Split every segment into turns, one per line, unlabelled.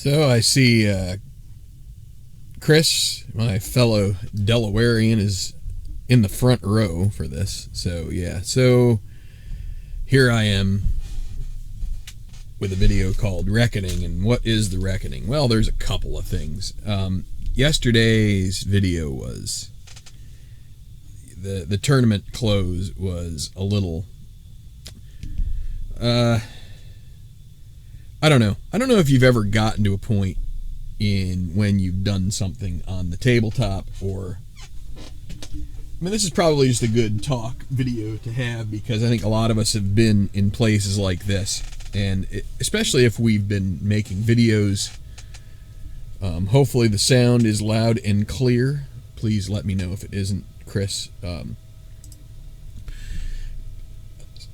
So I see Chris, my fellow Delawarean, is in the front row for this. So yeah, so here I am with a video called Reckoning. And what is the reckoning? Well, there's a couple of things. Yesterday's video was the tournament close was a little I don't know if you've ever gotten to a point in when you've done something on the tabletop, or this is probably just a good talk video to have, because I think a lot of us have been in places like this, and especially if we've been making videos. Hopefully the sound is loud and clear. Please let me know if it isn't, Chris.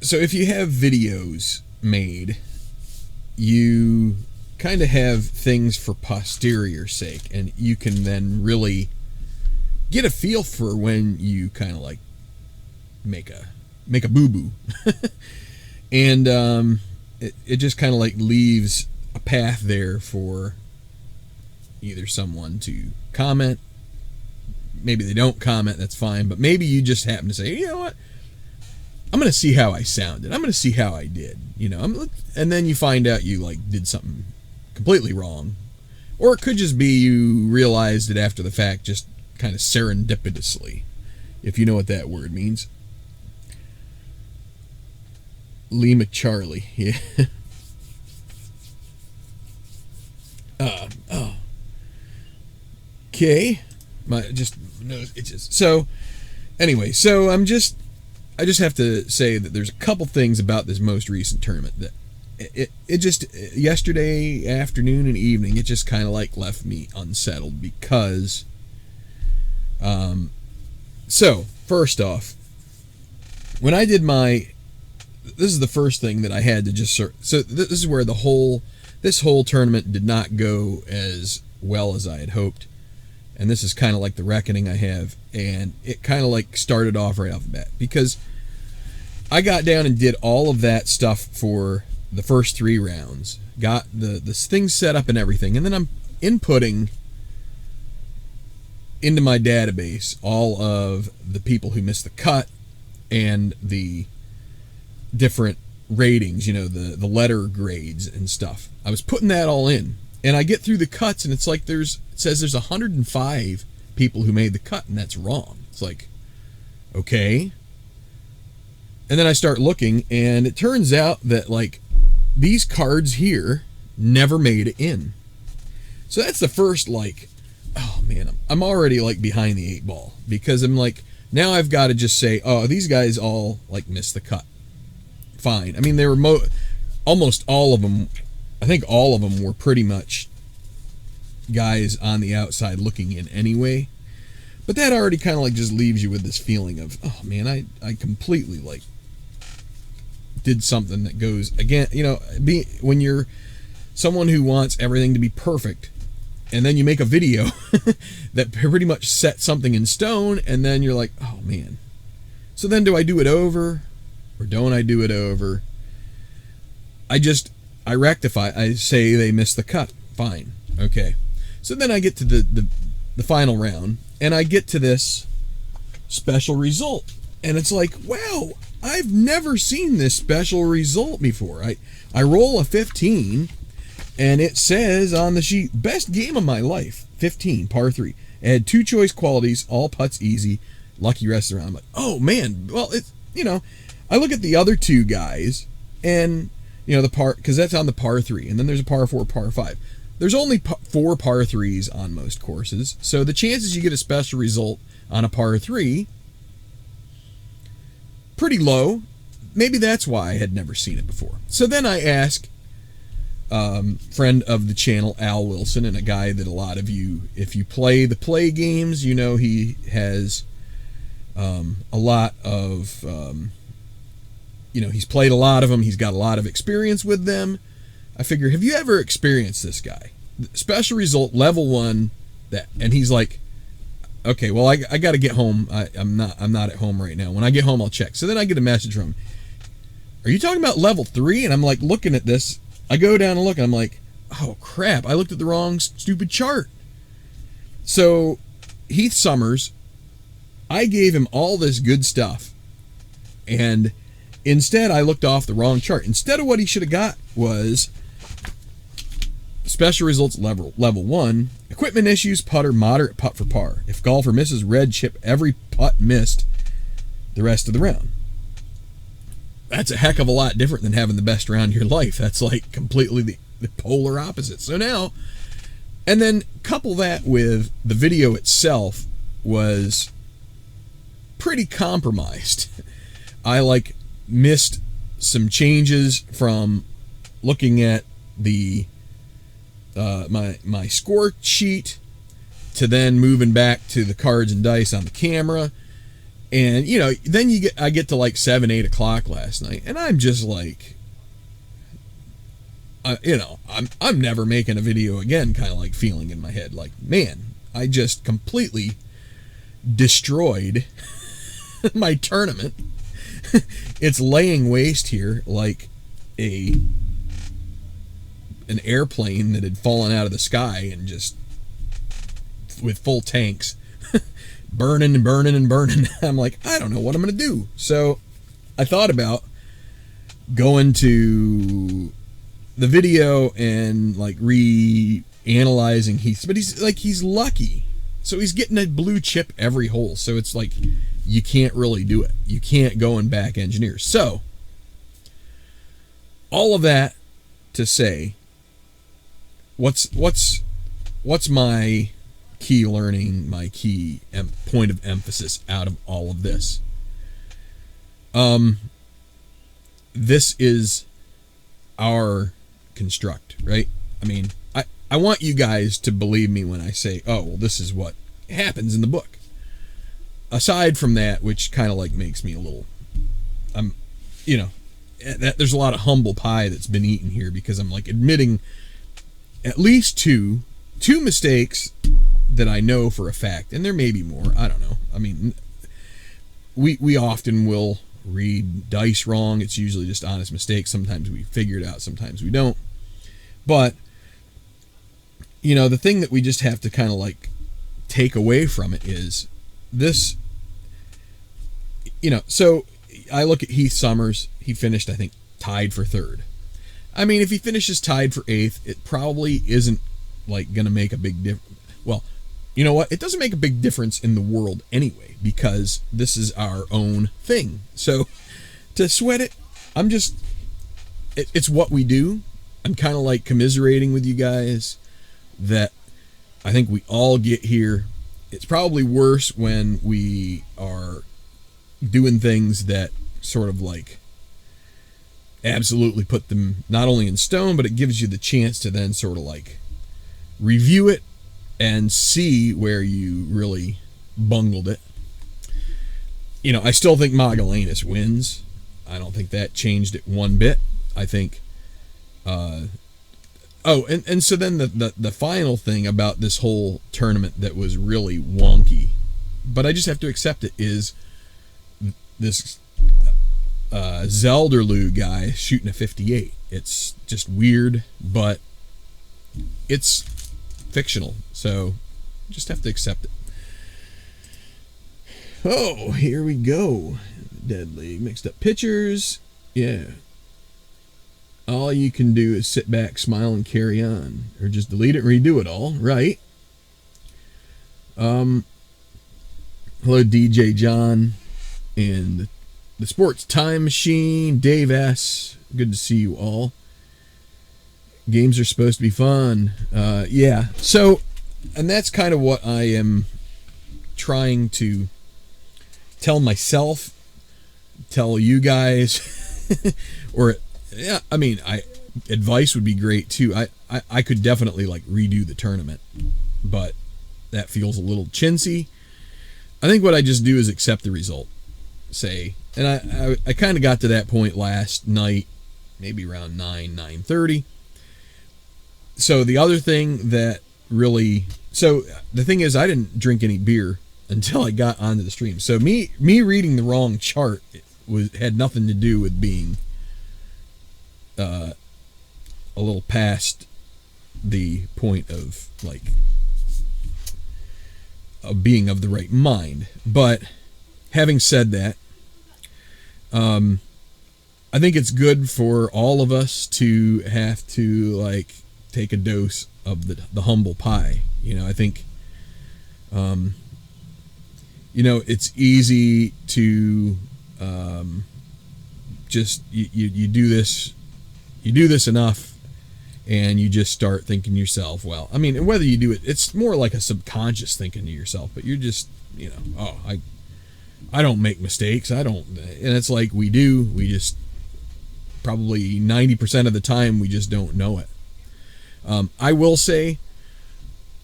So if you have videos made, you kind of have things for posterior sake, and you can then really get a feel for when you kind of like make a boo-boo. And it just kind of like leaves a path there for either someone to comment. Maybe they don't comment, that's fine, but maybe you just happen to say, you know what, I'm going to see how I sounded. I'm going to see how I did, and then you find out you like did something completely wrong. Or it could just be you realized it after the fact, just kind of serendipitously, if you know what that word means. Lima Charlie, yeah. Okay. So anyway, so I just have to say that there's a couple things about this most recent tournament that it just, yesterday afternoon and evening, it just kind of like left me unsettled, because so first off, when I did this is the first thing that I had to just so this is where this whole tournament did not go as well as I had hoped. And this is kind of like the reckoning I have, and it kind of like started off right off the bat, because I got down and did all of that stuff for the first 3 rounds, got the thing set up and everything, and then I'm inputting into my database all of the people who missed the cut and the different ratings, the letter grades and stuff. I was putting that all in, and I get through the cuts, and it's like it says there's 105 people who made the cut, and that's wrong. It's like, okay. And then I start looking, and it turns out that like these cards here never made it in. So that's the first, like, oh man, I'm already like behind the 8 ball, because I'm like, now I've got to just say, oh, these guys all like missed the cut. Fine. I mean, they were almost all of them. I think all of them were pretty much guys on the outside looking in anyway. But that already kind of like just leaves you with this feeling of, oh man, I completely like did something that goes again, when you're someone who wants everything to be perfect, and then you make a video that pretty much set something in stone, and then you're like, oh man. So then do I do it over or don't I do it over? I rectify. I say they missed the cut. Fine. Okay. So then I get to the final round, and I get to this special result, and it's like, wow, I've never seen this special result before. I roll a 15, and it says on the sheet, best game of my life, 15, par 3. Add 2 choice qualities, all putts easy, lucky rest of the round. I'm like, oh man, well, it's, I look at the other 2 guys, and the par, because that's on the par 3, and then there's a par 4, par 5. There's only 4 par 3s on most courses, so the chances you get a special result on a par 3, pretty low. Maybe that's why I had never seen it before. So then I ask friend of the channel, Al Wilson, and a guy that a lot of you, if you play the play games, he has a lot of he's played a lot of them. He's got a lot of experience with them. I figure, have you ever experienced this guy? Special result, level 1, and he's like, okay, well, I got to get home. I'm not at home right now. When I get home, I'll check. So then I get a message from him. Are you talking about level 3? And I'm like looking at this. I go down and look, and I'm like, oh crap, I looked at the wrong stupid chart. So Heath Summers, I gave him all this good stuff, and instead I looked off the wrong chart. Instead of what he should have got was special results level 1, equipment issues, putter, moderate putt for par. If golfer misses, red chip every putt missed the rest of the round. That's a heck of a lot different than having the best round of your life. That's like completely the polar opposite. So now, and then couple that with the video itself was pretty compromised. I like missed some changes from looking at the my score sheet to then moving back to the cards and dice on the camera. And you know, then I get to like 7-8 o'clock last night, and I'm just like, I'm never making a video again, kind of like feeling in my head like, man, I just completely destroyed my tournament. It's laying waste here like an airplane that had fallen out of the sky and just with full tanks burning and burning and burning. I'm like, I don't know what I'm going to do. So I thought about going to the video and like reanalyzing Heath, but he's lucky. So he's getting a blue chip every hole. So it's like, you can't really do it. You can't go and back engineer. So all of that to say, what's my key learning, my key point of emphasis out of all of this? This is our construct, right? I mean, I want you guys to believe me when I say, oh, well, this is what happens in the book. Aside from that, which kind of like makes me a little, there's a lot of humble pie that's been eaten here, because I'm like admitting at least two mistakes that I know for a fact, and there may be more, I don't know. I mean, we often will read dice wrong. It's usually just honest mistakes. Sometimes we figure it out, sometimes we don't. But you know, the thing that we just have to kind of like take away from it is this, you know, so I look at Heath Summers. He finished, I think, tied for third. I mean, if he finishes tied for eighth, it probably isn't like going to make a big difference. Well, you know what? It doesn't make a big difference in the world anyway, because this is our own thing. So to sweat it, it's what we do. I'm kind of like commiserating with you guys that I think we all get here. It's probably worse when we are doing things that sort of like absolutely put them not only in stone, but it gives you the chance to then sort of like review it and see where you really bungled it. You know, I still think Magellanes wins. I don't think that changed it one bit. I think and so then the final thing about this whole tournament that was really wonky, but I just have to accept it, is this Zelderloo guy shooting a 58. It's just weird, but it's fictional, so just have to accept it. Oh, here we go. Dead League, mixed up pictures. Yeah. All you can do is sit back, smile, and carry on. Or just delete it and redo it all, right? Hello, DJ John. And the Sports Time Machine, Dave S. Good to see you all. Games are supposed to be fun. Yeah. So, and that's kind of what I am trying to tell myself, tell you guys, or yeah, I mean, advice would be great too. I could definitely like redo the tournament, but that feels a little chintzy. I think what I just do is accept the result. Say, and I kind of got to that point last night, maybe around 9:30. So the other thing that really, so the thing is, I didn't drink any beer until I got onto the stream. So me reading the wrong chart had nothing to do with being a little past the point of like of being of the right mind. But having said that, I think it's good for all of us to have to like take a dose of the humble pie. I think it's easy to just you do this enough, and you just start thinking to yourself, well, I mean, whether you do it, it's more like a subconscious thinking to yourself, but you're just, oh, I don't make mistakes. I don't. And it's like we do. We just probably 90% of the time we just don't know it. I will say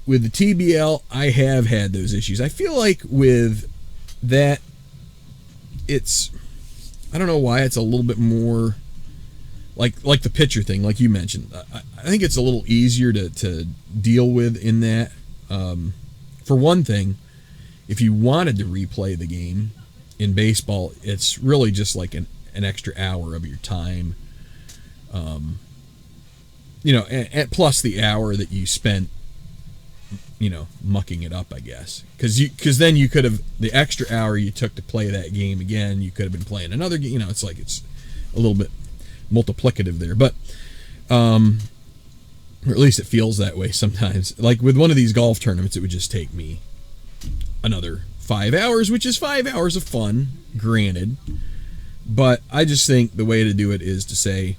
with the TBL, I have had those issues. I feel like with that, I don't know why it's a little bit more like the pitcher thing, like you mentioned. I think it's a little easier to deal with in that. For one thing, if you wanted to replay the game in baseball, it's really just like an extra hour of your time. And plus the hour that you spent, mucking it up, I guess. Because then you could have, the extra hour you took to play that game again, you could have been playing another game. It's like it's a little bit multiplicative there, but or at least it feels that way sometimes. Like with one of these golf tournaments, it would just take me another 5 hours, which is 5 hours of fun, granted. But I just think the way to do it is to say,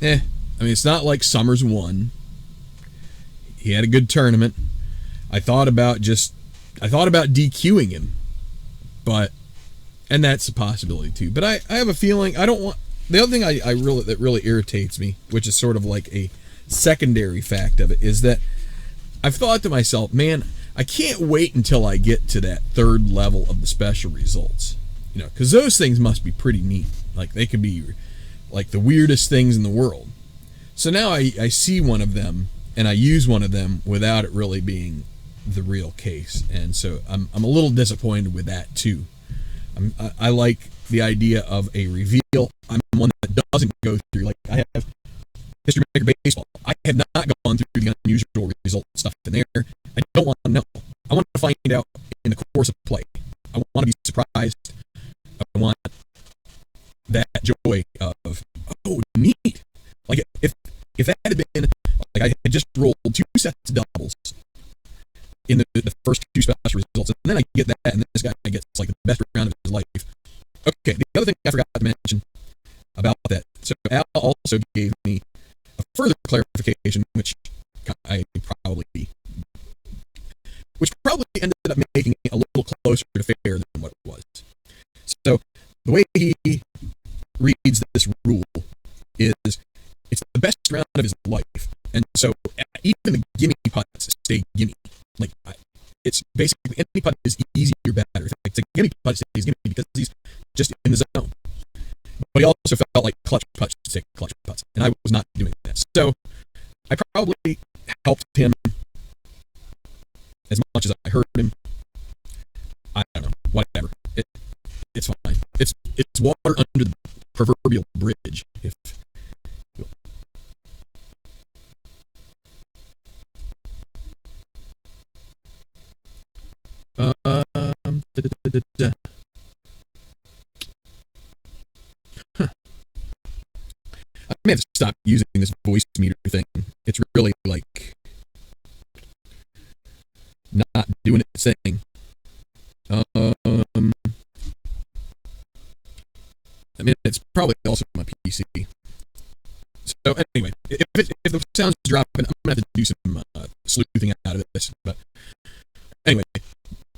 I mean, it's not like Summers won. He had a good tournament. I thought about DQing him, and that's a possibility too. But I have a feeling I don't want. The other thing that really irritates me, which is sort of like a secondary fact of it, is that I've thought to myself, man, I can't wait until I get to that third level of the special results. Because those things must be pretty neat. Like they could be like the weirdest things in the world. So now I see one of them and I use one of them without it really being the real case, and so I'm a little disappointed with that too. I like the idea of a reveal. I'm one that doesn't go through, like I have History Maker Baseball. I have not gone through the unusual result stuff in there. I don't want to know. I want to find out in the course of play. I want to be surprised. I want that joy of, oh, neat. Like if that had been, like I had just rolled 2 sets of doubles in the first 2 special results, and then I get that, and this guy gets like the best round of his life. Okay, the other thing I forgot to mention about that, so Al also gave me a further clarification, which probably ended up making it a little closer to fair than what it was. So the way he reads this rule is it's the best round of his life, and so even the gimme putts stay gimme. Like it's basically any putt is easy or better. If it's a gimme putt, it stays gimme because he's just in the zone. But he also felt like clutch putts to take clutch putts, and I was not doing that. So I probably helped him as much as I hurt him. I don't know, whatever. It's fine. It's water under the proverbial bridge. If I may have to stop using this voice meter thing. It's really like not doing its thing. I mean, it's probably also my PC. So anyway, if the sound's dropping, I'm gonna have to do some sleuthing out of this. But anyway,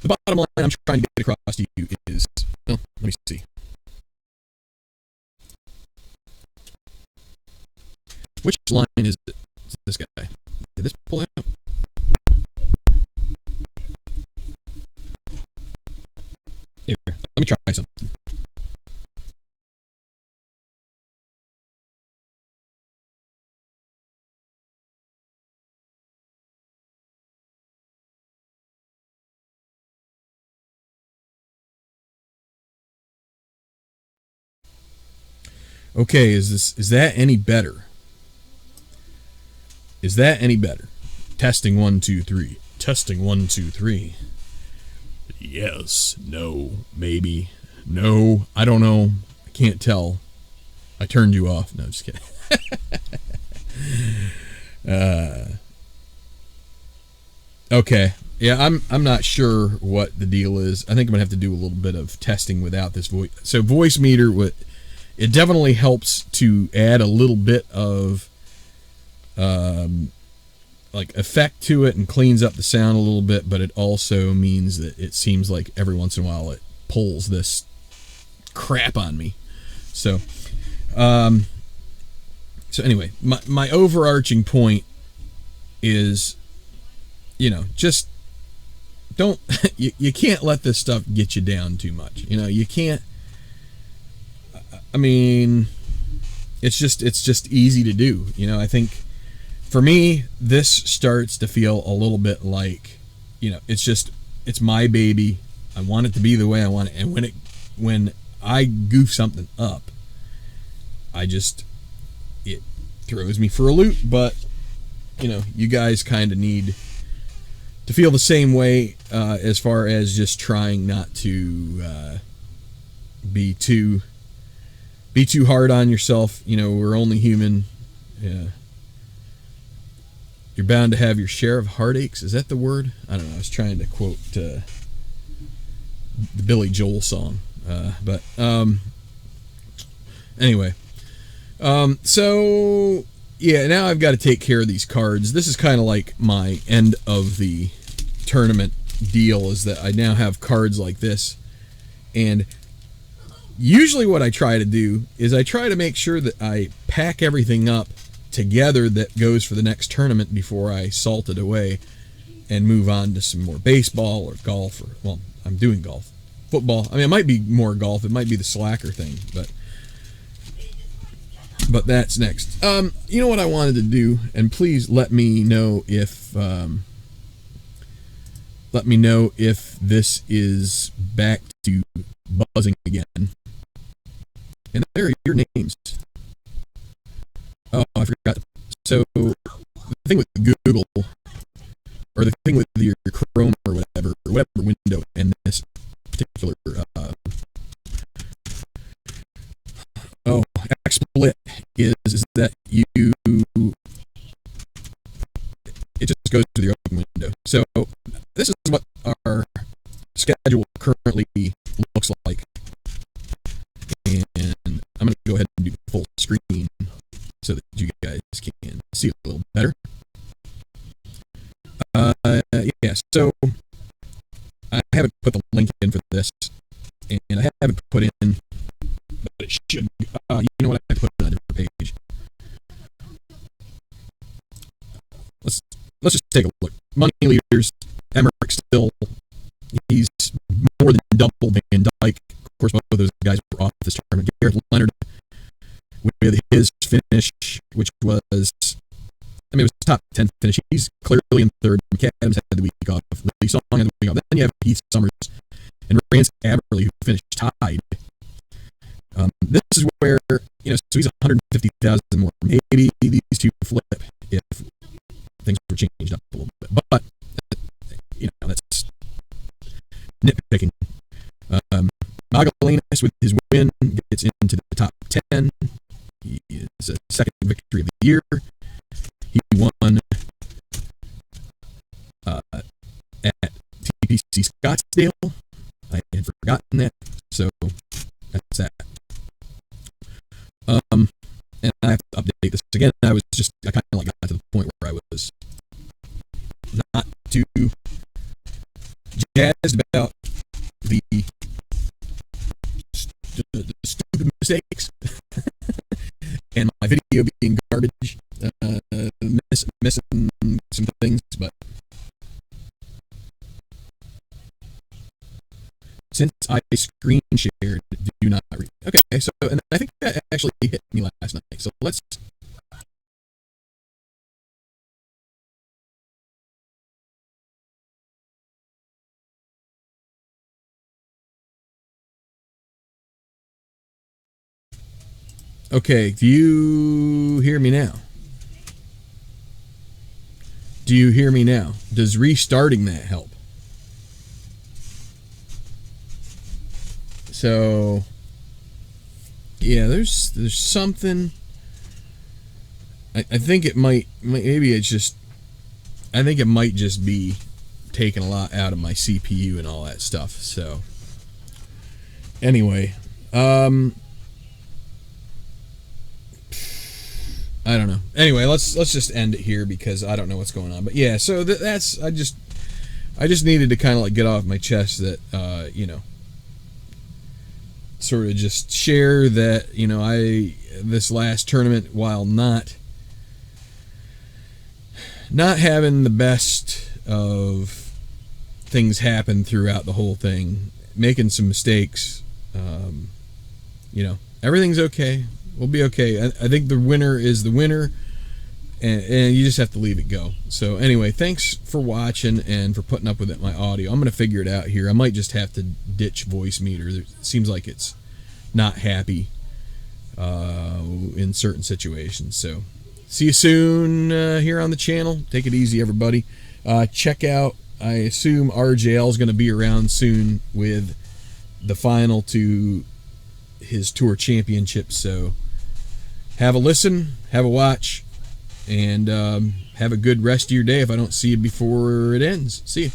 the bottom line I'm trying to get across to you is, well, let me see. Which line is this guy? Did this pull out? Here, let me try something. Okay, is that any better? Is that any better? Testing 1 2 3. Testing 1 2 3. Yes. No. Maybe. No. I don't know. I can't tell. I turned you off. No, just kidding. Okay. Yeah, I'm not sure what the deal is. I think I'm gonna have to do a little bit of testing without this voice. So voice meter, it definitely helps to add a little bit of like effect to it and cleans up the sound a little bit, but it also means that it seems like every once in a while it pulls this crap on me. So anyway, my overarching point is, just don't you can't let this stuff get you down too much. You can't. I mean, it's just easy to do. I think for me, this starts to feel a little bit like, it's my baby. I want it to be the way I want it, and when I goof something up, it throws me for a loop. But you guys kind of need to feel the same way, as far as just trying not to be too hard on yourself. We're only human. Yeah. You're bound to have your share of heartaches. Is that the word? I don't know. I was trying to quote the Billy Joel song. But anyway. So yeah, now I've got to take care of these cards. This is kind of like my end of the tournament deal, is that I now have cards like this. And usually what I try to do is I try to make sure that I pack everything up together that goes for the next tournament before I salt it away and move on to some more baseball or golf, or, well, I'm doing golf. Football. I mean, it might be more golf. It might be the slacker thing, but that's next. You know what I wanted to do, and please let me know if this is back to buzzing again. And there are your names. Oh, I forgot. So the thing with Google, or the thing with your Chrome or whatever window in this particular XSplit is that it just goes to the open window. So this is what our schedule currently looks like, and I'm going to go ahead and do full screen so that you guys can see it a little better. Yeah, so I haven't put the link in for this, and I haven't put in, but it should. You know what? I put it on a different page. Let's just take a look. Money leaders. Emmerich still, he's more than double Van Dyke. Of course, both of those guys were off this tournament. Garrett Leonard, with his finish, which was, it was top 10 finish. He's clearly in third. McAdams had the week off. Lee Song had the week off. Then you have Heath Summers and Rance Aberley, who finished tied. This is where, so he's 150,000 more. Maybe these two flip if things were changed up a little bit. But, that's nitpicking. Magdalenas, with his win, gets into the top 10. He is a second victory of the year. He won at TPC Scottsdale. I had forgotten that, so that's that. And I have to update this again. I kind of got to the point where I was not too jazzed about the stupid mistakes and my video being garbage, missing some things, but since I screen shared, do not read. Okay, so, and I think that actually hit me last night, so let's. Okay, do you hear me now? Do you hear me now? Does restarting that help? So, yeah, there's something. I think it might, maybe it's just, I think it might just be taking a lot out of my CPU and all that stuff. So, anyway, I don't know. Anyway, let's just end it here because I don't know what's going on. But yeah, so that's I just needed to kind of like get off my chest that sort of just share that this last tournament, while not having the best of things happen throughout the whole thing, making some mistakes, everything's okay. We'll be okay. I think the winner is the winner, and you just have to leave it go. So anyway, thanks for watching and for putting up with my audio. I'm going to figure it out here. I might just have to ditch voice meter. It seems like it's not happy in certain situations. So see you soon here on the channel. Take it easy, everybody. Check out, I assume RJL is going to be around soon with the final to his tour championship. So have a listen, have a watch, and have a good rest of your day if I don't see you before it ends. See you.